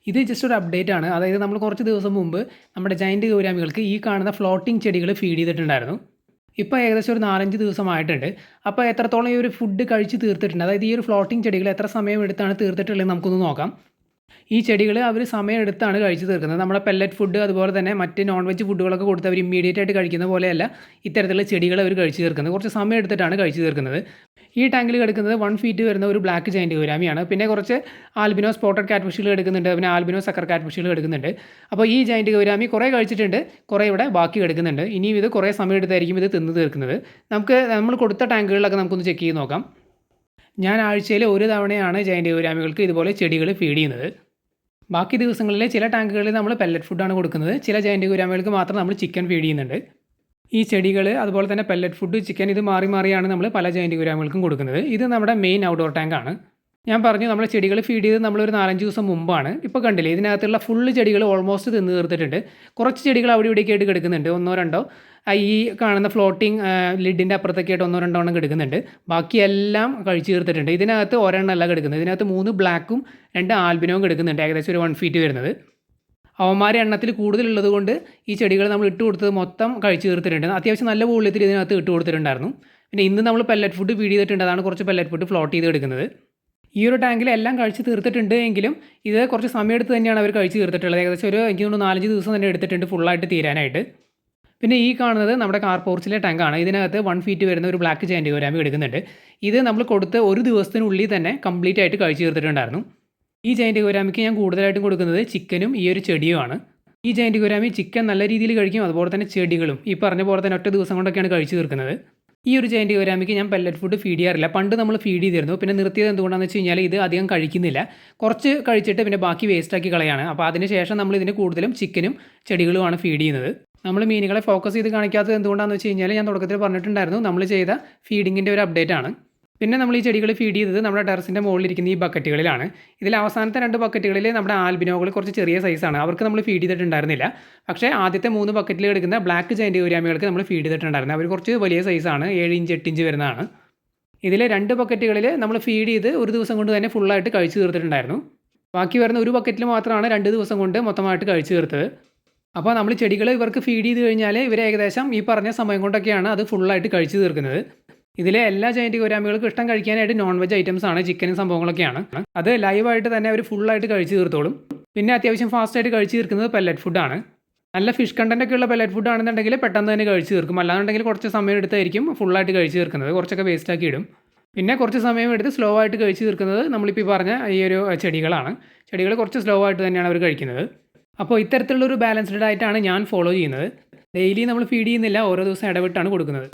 ഇത് ജസ്റ്റ് ഒരു അപ്ഡേറ്റ് ആണ്. അതായത് നമ്മൾ കുറച്ച് ദിവസം മുമ്പ് നമ്മുടെ ജയന്റ് ഗൗരാമികൾക്ക് ഈ കാണുന്ന ഫ്ലോട്ടിംഗ് ചെടികൾ ഫീഡ് ചെയ്തിട്ടുണ്ടായിരുന്നു. ഇപ്പോൾ ഏകദേശം ഒരു 4, 5 ദിവസമായിട്ടുണ്ട്. അപ്പോൾ എത്രത്തോളം ഈ ഒരു ഫുഡ് കഴിച്ച് തീർത്തിട്ടുണ്ട്, അതായത് ഈ ഒരു ഫ്ലോട്ടിംഗ് ചെടികൾ എത്ര സമയം എടുത്താണ് തീർത്തിട്ടുള്ളതെന്ന് നമുക്കൊന്ന് നോക്കാം. ഈ ചെടികൾ അവർ സമയമെടുത്താണ് കഴിച്ച് തീർക്കുന്നത്. നമ്മുടെ പെല്ലറ്റ് ഫുഡ് അതുപോലെ തന്നെ മറ്റ് നോൺ വെജ് ഫുഡുകളൊക്കെ കൊടുത്ത് അവർ ഇമ്മീഡിയറ്റ് ആയിട്ട് കഴിക്കുന്ന പോലെയല്ല ഇത്തരത്തിലുള്ള ചെടികൾ അവർ കഴിച്ച് തീർക്കുന്നത്. കുറച്ച് സമയം എടുത്തിട്ടാണ് കഴിച്ച് തീർക്കുന്നത്. ഈ ടാങ്കിൽ കിടക്കുന്നത് 1 ഫീറ്റ് വരുന്ന ഒരു ബ്ലാക്ക് ജയന്റ് ഗൗരാമിയാണ്. പിന്നെ കുറച്ച് ആൽബിനോ സ്പോട്ടഡ് കാറ്റ് ഫിഷുകൾ എടുക്കുന്നുണ്ട്. പിന്നെ ആൽബിനോ സക്കർ കാറ്റ് ഫിഷുകൾ എടുക്കുന്നുണ്ട്. അപ്പോൾ ഈ ജയന്റ് ഗൗരാമി കുറേ കഴിച്ചിട്ടുണ്ട്, കുറേ ഇവിടെ ബാക്കി കിടക്കുന്നുണ്ട്. ഇനിയും ഇത് കുറേ സമയം എടുത്തായിരിക്കും ഇത് തിന്ന് തീർക്കുന്നത്. നമ്മൾ കൊടുത്ത ടാങ്കുകളിലൊക്കെ നമുക്കൊന്ന് ചെക്ക് ചെയ്ത് നോക്കാം. ഞാൻ ആഴ്ചയിൽ ഒരു തവണയാണ് ജയന്റ് ഗൗരാമികൾക്ക് ഇതുപോലെ ചെടികൾ ഫീഡ് ചെയ്യുന്നത്. ബാക്കി ദിവസങ്ങളിൽ ചില ടാങ്കുകളിൽ നമ്മൾ പെല്ലറ്റ് ഫുഡാണ് കൊടുക്കുന്നത്. ചില ജയന്റ് ഗൗരാമികൾക്ക് മാത്രം നമ്മൾ ചിക്കൻ ഫീഡ് ചെയ്യുന്നുണ്ട്. ഈ ചെടികൾ അതുപോലെ തന്നെ പെല്ലറ്റ് ഫുഡ്, ചിക്കൻ ഇത് മാറി മാറിയാണ് നമ്മൾ പല ജയന്റ് ഗൗരാമികൾക്കും കൊടുക്കുന്നത്. ഇത് നമ്മുടെ മെയിൻ ഔട്ട്ഡോർ ടാങ്കാണ്. ഞാൻ പറഞ്ഞു നമ്മൾ ചെടികൾ ഫീഡ് ചെയ്ത് നമ്മളൊരു 4, 5 ദിവസം മുമ്പാണ്. ഇപ്പോൾ കണ്ടില്ലേ, ഇതിനകത്തുള്ള ഫുള്ള് ചെടികൾ ഓൾമോസ്റ്റ് തിന്ന് തീർത്തിട്ടുണ്ട്. കുറച്ച് ചെടികൾ അവിടെ ഇവിടെയൊക്കെ ആയിട്ട് കിടക്കുന്നുണ്ട്. 1, 2 ഈ കാണുന്ന ഫ്ലോട്ടിംഗ് ലിഡിൻ്റെ അപ്പുറത്തൊക്കെ ആയിട്ട് 1, 2 എണ്ണം കിടക്കുന്നുണ്ട്. ബാക്കിയെല്ലാം കഴിച്ച് തീർത്തിട്ടുണ്ട്. ഇതിനകത്ത് ഒരെണ്ണമല്ല കിടക്കുന്നത്. ഇതിനകത്ത് 3 ബ്ലാക്കും 2 ആൽബിനോവും കിടക്കുന്നുണ്ട്, ഏകദേശം ഒരു 1 ഫീറ്റ് വരുന്നത്. അവന്മാരെ എണ്ണത്തിൽ കൂടുതലുള്ളത് കൊണ്ട് ഈ ചെടികൾ നമ്മൾ ഇട്ട് കൊടുത്തത് മൊത്തം കഴിച്ച് തീർത്തിട്ടുണ്ട്. അത്യാവശ്യം നല്ല വോള്യത്തിൽ ഇതിനകത്ത് ഇട്ട് കൊടുത്തിട്ടുണ്ടായിരുന്നു. പിന്നെ ഇന്ന് നമ്മൾ പെല്ലറ്റ് ഫുഡ് ഫീഡ് ചെയ്തിട്ടുണ്ട്. അതാണ് കുറച്ച് പെല്ലറ്റ് ഫുഡ് ഫ്ലോട്ട് ചെയ്ത് എടുക്കുന്നത്. ഈ ഒരു ടാങ്കിൽ എല്ലാം കഴിച്ച് തീർത്തിട്ടുണ്ട് എങ്കിലും ഇത് കുറച്ച് സമയമെടുത്ത് തന്നെയാണ് അവർ കഴിച്ച് തീർത്തിട്ടുള്ളത്. ഏകദേശം എനിക്ക് തോന്നുന്നു 4, 5 ദിവസം തന്നെ എടുത്തിട്ടുണ്ട് ഫുള്ളായിട്ട് തീരാനായിട്ട്. പിന്നെ ഈ കാണുന്നത് നമ്മുടെ കാർ പോർച്ചിലെ ടാങ്കാണ്. ഇതിനകത്ത് 1 ഫീറ്റ് വരുന്ന ഒരു ബ്ലാക്ക് ജയന്റ് ഗൗരാമി എടുക്കുന്നുണ്ട്. ഇത് നമ്മൾ കൊടുത്ത് ഒരു ദിവസത്തിനുള്ളിൽ തന്നെ കംപ്ലീറ്റ് ആയിട്ട് കഴിച്ച് തീർത്തിട്ടുണ്ടായിരുന്നു. ഈ ജയന്റ് ഗൗരാമിക്ക് ഞാൻ കൂടുതലായിട്ടും കൊടുക്കുന്നത് ചിക്കനും ഈ ഒരു ചെടിയുമാണ്. ഈ ജയന്റ് ഗൗരാമി ചിക്കൻ നല്ല രീതിയിൽ കഴിക്കും, അതുപോലെ തന്നെ ചെടികളും ഈ പറഞ്ഞ പോലെ തന്നെ ഒറ്റ ദിവസം കൊണ്ടൊക്കെയാണ് കഴിച്ച് തീർക്കുന്നത്. ഈ ഒരു ജയന്റ് ഗൗരാമിക്ക് ഞാൻ പെല്ലറ്റ് ഫുഡ് ഫീഡ് ചെയ്യാറില്ല. പണ്ട് നമ്മൾ ഫീഡ് ചെയ്തിരുന്നു, പിന്നെ നിർത്തിയത് എന്തുകൊണ്ടാണെന്ന് വെച്ച് കഴിഞ്ഞാൽ ഇത് അധികം കഴിക്കുന്നില്ല. കുറച്ച് കഴിച്ചിട്ട് പിന്നെ ബാക്കി വേസ്റ്റാക്കി കളയാണ്. അപ്പോൾ അതിന് ശേഷം നമ്മൾ ഇതിന് കൂടുതലും ചിക്കനും ചെടികളുമാണ് ഫീഡ് ചെയ്യുന്നത്. നമ്മൾ മീനുകളെ ഫോക്കസ് ചെയ്ത് കാണിക്കാത്തത് എന്തുകൊണ്ടാണെന്ന് വെച്ച് കഴിഞ്ഞാൽ ഞാൻ തുടക്കത്തിൽ പറഞ്ഞിട്ടുണ്ടായിരുന്നു, നമ്മൾ ചെയ്ത ഫീഡിങ്ങിൻ്റെ ഒരു അപ്ഡേറ്റ് ആണ്. പിന്നെ നമ്മൾ ഈ ചെടികൾ ഫീഡ് ചെയ്തത് നമ്മുടെ ടെറസിൻ്റെ മുകളിലിരിക്കുന്ന ഈ ബക്കറ്റുകളിലാണ്. ഇതിൽ അവസാനത്തെ 2 ബക്കറ്റുകളിൽ നമ്മുടെ ആൽബിനോകൾ കുറച്ച് ചെറിയ സൈസാണ്, അവർക്ക് നമ്മൾ ഫീഡ് ചെയ്തിട്ടുണ്ടായിരുന്നില്ല. പക്ഷേ ആദ്യത്തെ 3 ബക്കറ്റിൽ കിടക്കുന്ന ബ്ലാക്ക് ജയന്റ് ഗൗരാമികൾക്ക് നമ്മൾ ഫീഡ് ചെയ്തിട്ടുണ്ടായിരുന്നു. അവർ കുറച്ച് വലിയ സൈസാണ്, 7 ഇഞ്ച് 8 ഇഞ്ച് വരുന്നതാണ്. ഇതിലെ 2 ബക്കറ്റുകളിൽ നമ്മൾ ഫീഡ് ചെയ്ത് ഒരു ദിവസം കൊണ്ട് തന്നെ ഫുള്ളായിട്ട് കഴിച്ച് തീർത്തിട്ടുണ്ടായിരുന്നു. ബാക്കി വരുന്ന ഒരു ബക്കറ്റിൽ മാത്രമാണ് 2 ദിവസം കൊണ്ട് മൊത്തമായിട്ട് കഴിച്ച് തീർത്തത്. അപ്പോൾ നമ്മൾ ചെടികൾ ഇവർക്ക് ഫീഡ് ചെയ്ത് കഴിഞ്ഞാൽ ഇവർ ഏകദേശം ഈ പറഞ്ഞ സമയം കൊണ്ടൊക്കെയാണ് അത് ഫുള്ളായിട്ട് കഴിച്ച് തീർക്കുന്നത്. ഇതിലെ എല്ലാ ജയന്റ് ഗൗരാമികൾക്കും ഇഷ്ടം കഴിക്കാനായിട്ട് നോൺ വെജ് ഐറ്റംസ് ആണ്, ചിക്കനും സംഭവങ്ങളൊക്കെയാണ്. അത് ലൈവായിട്ട് തന്നെ അവർ ഫുള്ളായിട്ട് കഴിച്ച് തീർത്തോളും. പിന്നെ അത്യാവശ്യം ഫാസ്റ്റായിട്ട് കഴിച്ച് തീർക്കുന്നത് പെല്ലറ്റ് ഫുഡാണ്. നല്ല ഫിഷ് കണ്ടൻ്റ് ഒക്കെ ഉള്ള പെല്ലറ്റ് ഫുഡ് ആണെന്നുണ്ടെങ്കിൽ പെട്ടെന്ന് തന്നെ കഴിച്ച് തീർക്കും. അല്ലാന്നുണ്ടെങ്കിൽ കുറച്ച് സമയം എടുത്തായിരിക്കും ഫുള്ളായിട്ട് കഴിച്ച് തീർക്കുന്നത്, കുറച്ചൊക്കെ വേസ്റ്റാക്കി ഇടും. പിന്നെ കുറച്ച് സമയം എടുത്ത് സ്ലോ ആയിട്ട് കഴിച്ച് തീർക്കുന്നത് നമ്മളിപ്പോൾ പറഞ്ഞ ഈ ഒരു ചെടികളാണ്. ചെടികൾ കുറച്ച് സ്ലോ ആയിട്ട് തന്നെയാണ് അവർ കഴിക്കുന്നത്. അപ്പോൾ ഇത്തരത്തിലുള്ളൊരു ബാലൻസ്ഡ് ഡയറ്റാണ് ഞാൻ ഫോളോ ചെയ്യുന്നത്. ഡെയിലി നമ്മൾ ഫീഡ് ചെയ്യുന്നില്ല, ഓരോ ദിവസം ഇടവിട്ടാണ് കൊടുക്കുന്നത്.